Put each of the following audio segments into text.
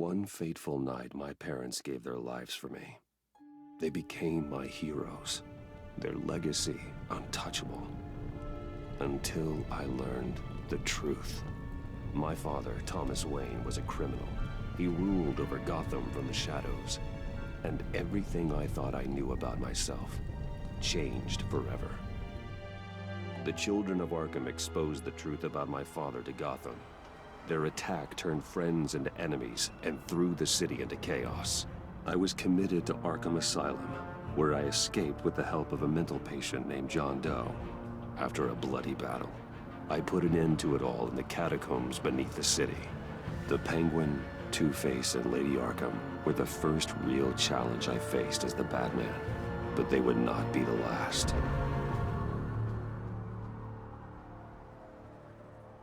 One fateful night, my parents gave their lives for me. They became my heroes, their legacy untouchable. Until I learned the truth. My father, Thomas Wayne, was a criminal. He ruled over Gotham from the shadows. And everything I thought I knew about myself changed forever. The children of Arkham exposed the truth about my father to Gotham. Their attack turned friends into enemies and threw the city into chaos. I was committed to Arkham Asylum, where I escaped with the help of a mental patient named John Doe. After a bloody battle, I put an end to it all in the catacombs beneath the city. The Penguin, Two-Face, and Lady Arkham were the first real challenge I faced as the Batman, but they would not be the last.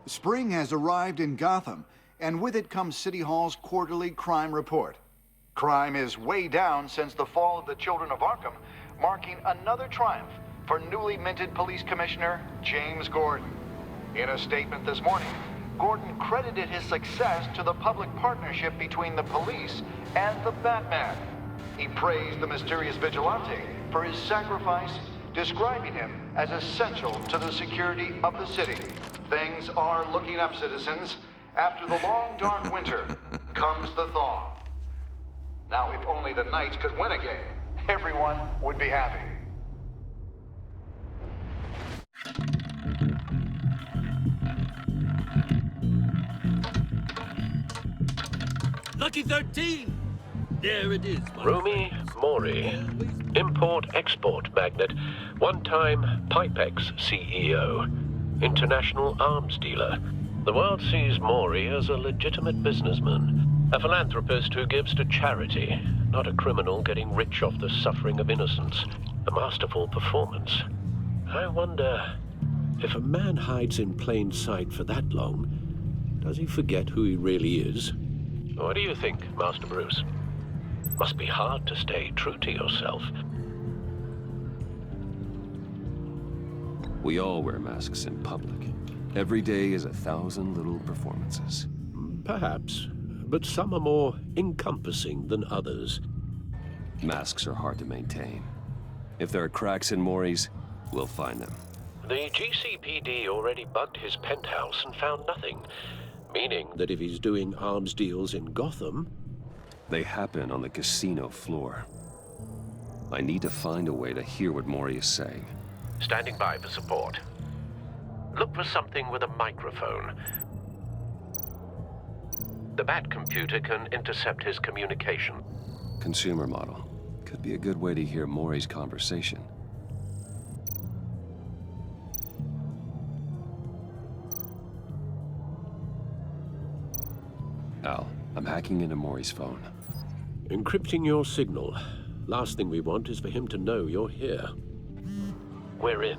Spring has arrived in Gotham, and with it comes City Hall's quarterly crime report. Crime is way down since the fall of the Children of Arkham, marking another triumph for newly minted Police Commissioner James Gordon. In a statement this morning, Gordon credited his success to the public partnership between the police and the Batman. He praised the mysterious vigilante for his sacrifice, describing him as essential to the security of the city. Things are looking up, citizens. After the long, dark winter comes the thaw. Now, if only the Knights could win a game, everyone would be happy. Lucky 13! There it is, Rumi Mori, import-export magnate, one-time Pipex CEO, international arms dealer. The world sees Mori as a legitimate businessman, a philanthropist who gives to charity, not a criminal getting rich off the suffering of innocence. A masterful performance. I wonder, if a man hides in plain sight for that long, does he forget who he really is? What do you think, Master Bruce? Must be hard to stay true to yourself. We all wear masks in public. Every day is 1,000 little performances. Perhaps, but some are more encompassing than others. Masks are hard to maintain. If there are cracks in Mori's, we'll find them. The GCPD already bugged his penthouse and found nothing, meaning that if he's doing arms deals in Gotham... They happen on the casino floor. I need to find a way to hear what Mori is saying. Standing by for support. Look for something with a microphone. The Bat computer can intercept his communication. Consumer model. Could be a good way to hear Mori's conversation. Al, I'm hacking into Mori's phone. Encrypting your signal. Last thing we want is for him to know you're here. We're in.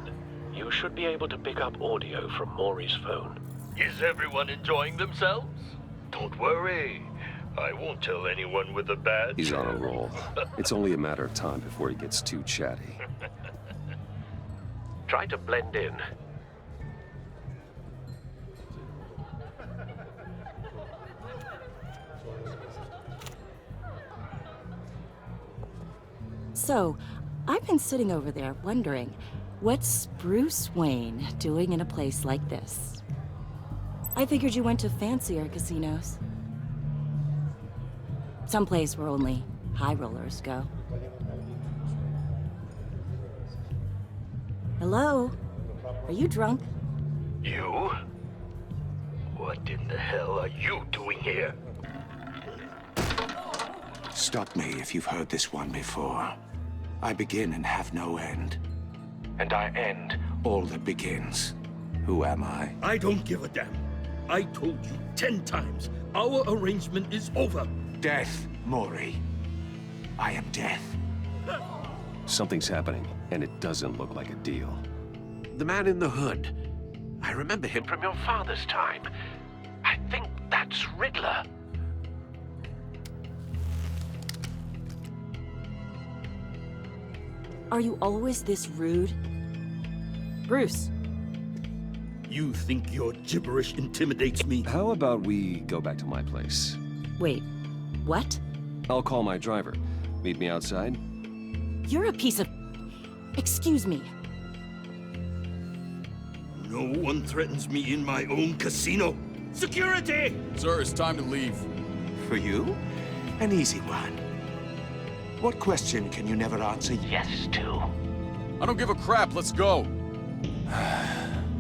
You should be able to pick up audio from Mori's phone. Is everyone enjoying themselves? Don't worry. I won't tell anyone with a badge. He's on a roll. It's only a matter of time before he gets too chatty. Try to blend in. So, I've been sitting over there wondering, what's Bruce Wayne doing in a place like this? I figured you went to fancier casinos. Someplace where only high rollers go. Hello? Are you drunk? You? What in the hell are you doing here? Stop me if you've heard this one before. I begin and have no end. And I end all that begins. Who am I? I don't give a damn. I told you 10 times. Our arrangement is over. Death, Mori. I am death. Something's happening, and it doesn't look like a deal. The man in the hood. I remember him from your father's time. I think that's Riddler. Are you always this rude? Bruce. You think your gibberish intimidates me? How about we go back to my place? Wait, What? I'll call my driver. Meet me outside? You're a piece of... Excuse me. No one threatens me in my own casino. Security! Sir, it's time to leave. For you? An easy one. What question can you never answer yes to? I don't give a crap, let's go.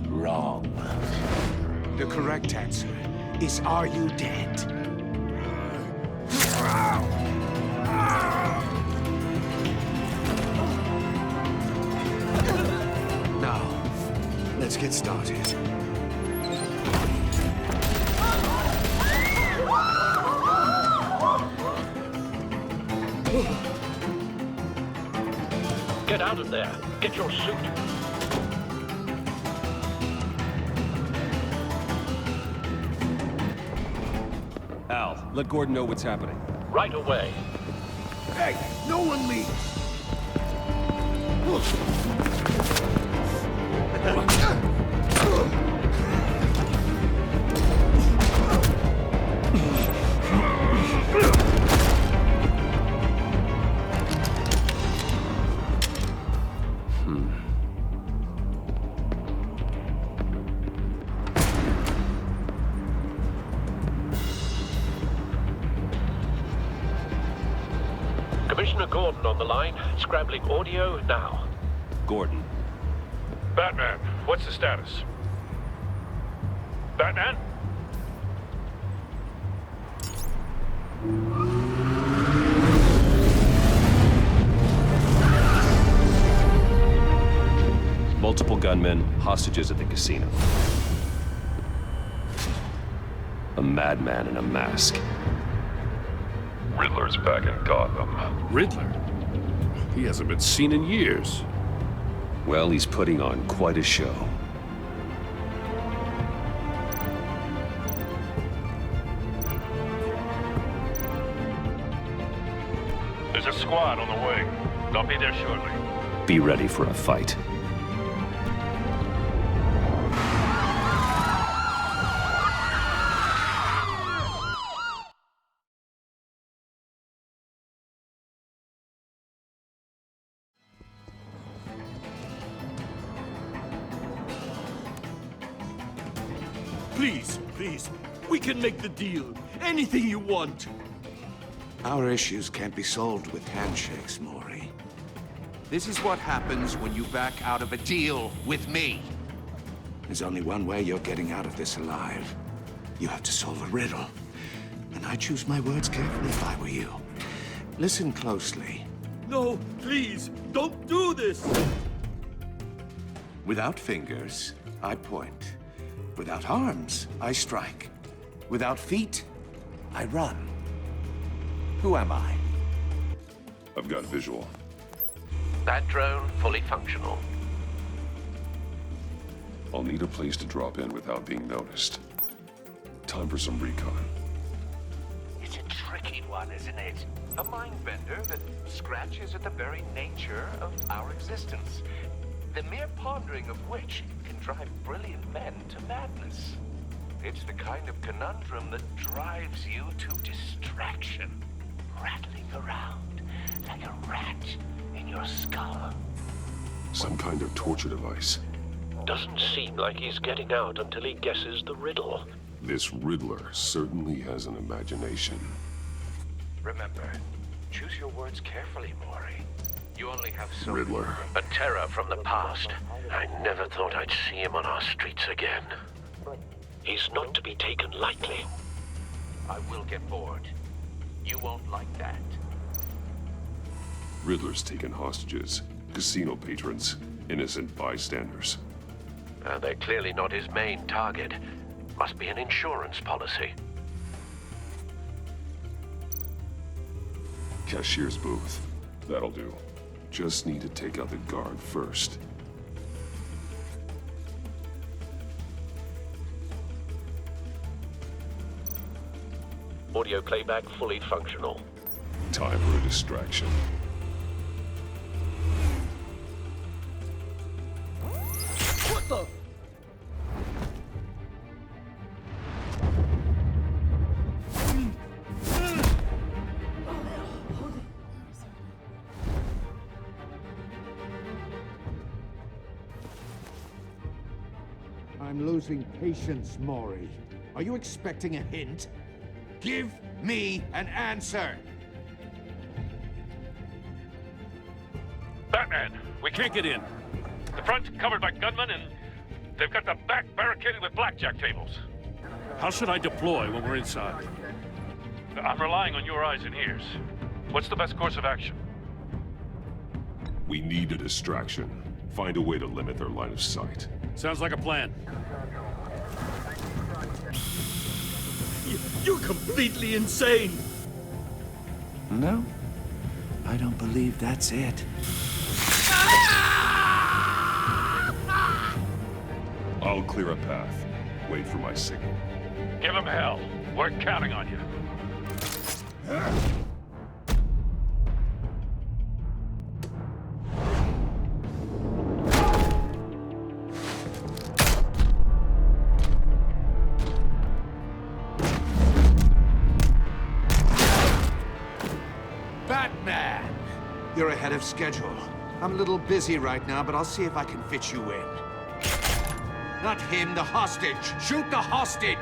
Wrong. The correct answer is, are you dead? Now, let's get started. Get out of there. Get your suit. Al, let Gordon know what's happening. Right away. Hey, no one leaves! Commissioner Gordon on the line. Scrambling audio now. Gordon. Batman, what's the status? Batman? Multiple gunmen, hostages at the casino. A madman in a mask. Riddler's back in Gotham. Riddler? He hasn't been seen in years. Well, he's putting on quite a show. There's a squad on the way. They'll be there shortly. Be ready for a fight. Please, we can make the deal. Anything you want. Our issues can't be solved with handshakes, Maury. This is what happens when you back out of a deal with me. There's only one way you're getting out of this alive. You have to solve a riddle. And I choose my words carefully if I were you. Listen closely. No, please, don't do this! Without fingers, I point. Without arms, I strike. Without feet, I run. Who am I? I've got visual. That drone fully functional. I'll need a place to drop in without being noticed. Time for some recon. It's a tricky one, isn't it? A mind bender that scratches at the very nature of our existence. The mere pondering of which can drive brilliant men to madness. It's the kind of conundrum that drives you to distraction, rattling around like a rat in your skull. Some kind of torture device. Doesn't seem like he's getting out until he guesses the riddle. This Riddler certainly has an imagination. Remember, choose your words carefully, Maury. You only have so Riddler. A terror from the past. I never thought I'd see him on our streets again. He's not to be taken lightly. I will get bored. You won't like that. Riddler's taken hostages. Casino patrons. Innocent bystanders. They're clearly not his main target. Must be an insurance policy. Cashier's booth. That'll do. Just need to take out the guard first. Audio playback fully functional. Time for a distraction. What the? I'm losing patience, Mori. Are you expecting a hint? Give me an answer! Batman, we can't get in. The front's covered by gunmen, and they've got the back barricaded with blackjack tables. How should I deploy when we're inside? I'm relying on your eyes and ears. What's the best course of action? We need a distraction. Find a way to limit their line of sight. Sounds like a plan. You're completely insane! No, I don't believe that's it. I'll clear a path. Wait for my signal. Give him hell. We're counting on you. Batman! You're ahead of schedule. I'm a little busy right now, but I'll see if I can fit you in. Not him, the hostage! Shoot the hostage!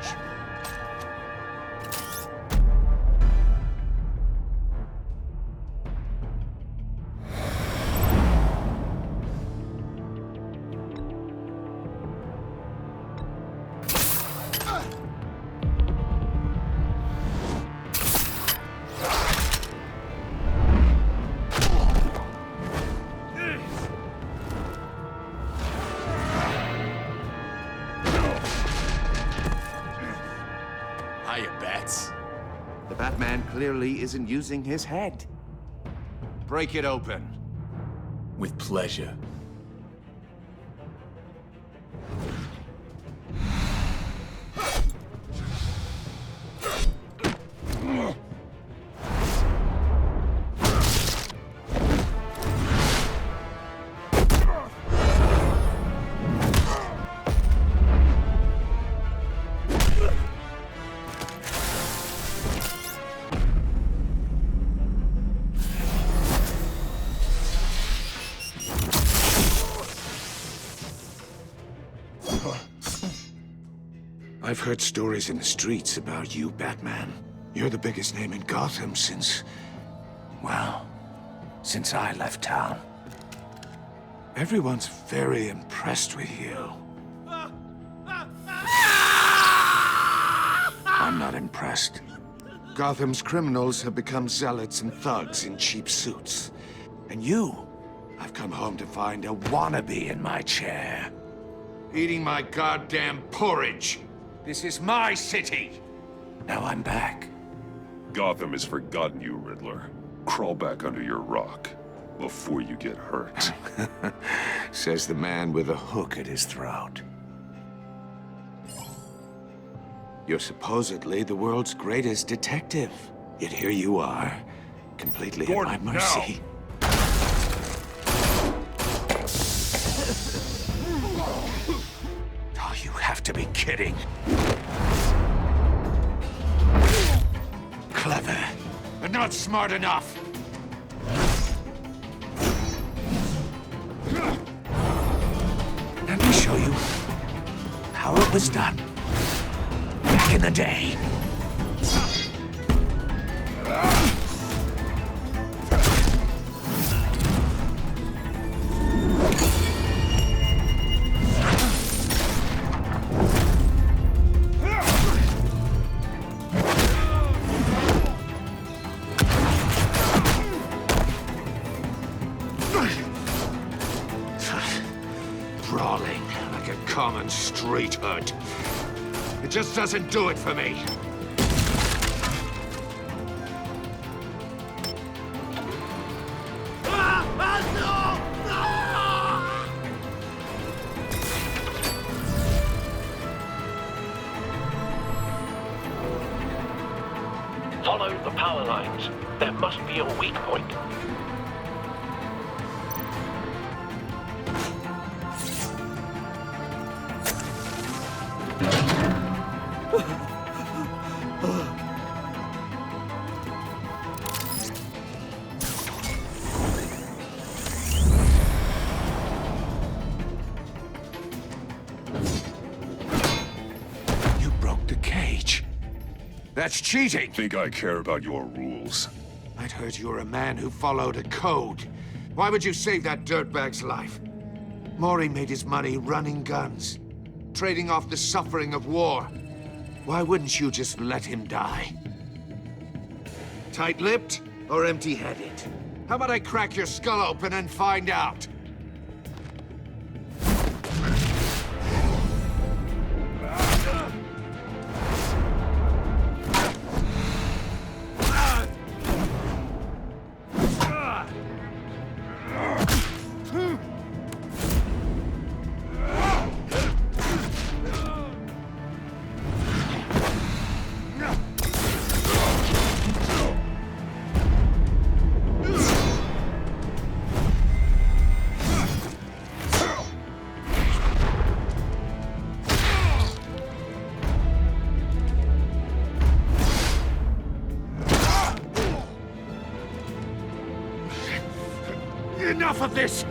The Batman clearly isn't using his head. Break it open. With pleasure. I've heard stories in the streets about you, Batman. You're the biggest name in Gotham since... well, since I left town. Everyone's very impressed with you. I'm not impressed. Gotham's criminals have become zealots and thugs in cheap suits. And you, I've come home to find a wannabe in my chair. Eating my goddamn porridge. This is my city! Now I'm back. Gotham has forgotten you, Riddler. Crawl back under your rock before you get hurt. Says the man with a hook at his throat. You're supposedly the world's greatest detective. Yet here you are, completely Gordon, at my mercy. Oh, you have to be kidding. Clever, but not smart enough. Let me show you how it was done back in the day. Brawling like a common street hood. It just doesn't do it for me. Follow the power lines. There must be a weak point. That's cheating! Think I care about your rules? I'd heard you were a man who followed a code. Why would you save that dirtbag's life? Mori made his money running guns, trading off the suffering of war. Why wouldn't you just let him die? Tight-lipped or empty-headed? How about I crack your skull open and find out? Enough of this!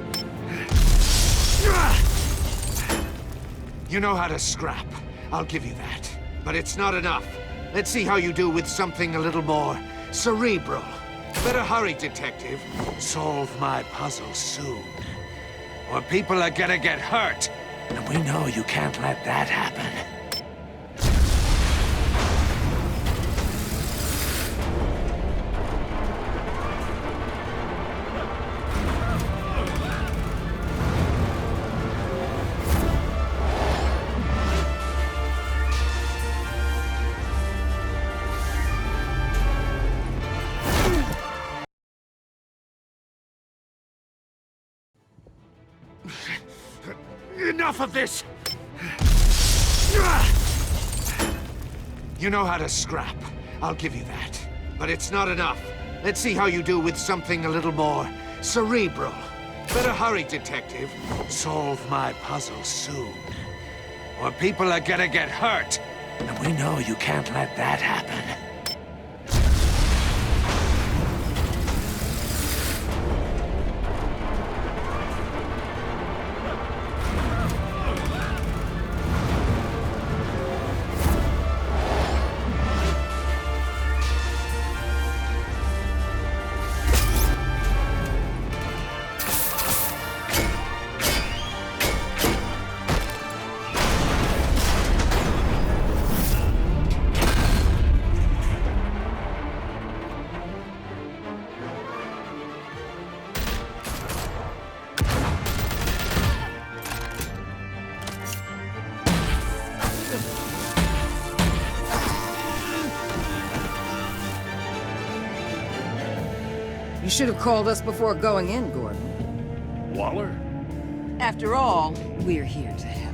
You know how to scrap. I'll give you that. But it's not enough. Let's see how you do with something a little more cerebral. Better hurry, detective. Solve my puzzle soon. Or people are gonna get hurt. And we know you can't let that happen. Enough of this! You know how to scrap. I'll give you that. But it's not enough. Let's see how you do with something a little more cerebral. Better hurry, detective. Solve my puzzle soon. Or people are gonna get hurt. And we know you can't let that happen. You should have called us before going in, Gordon. Waller? After all, we're here to help.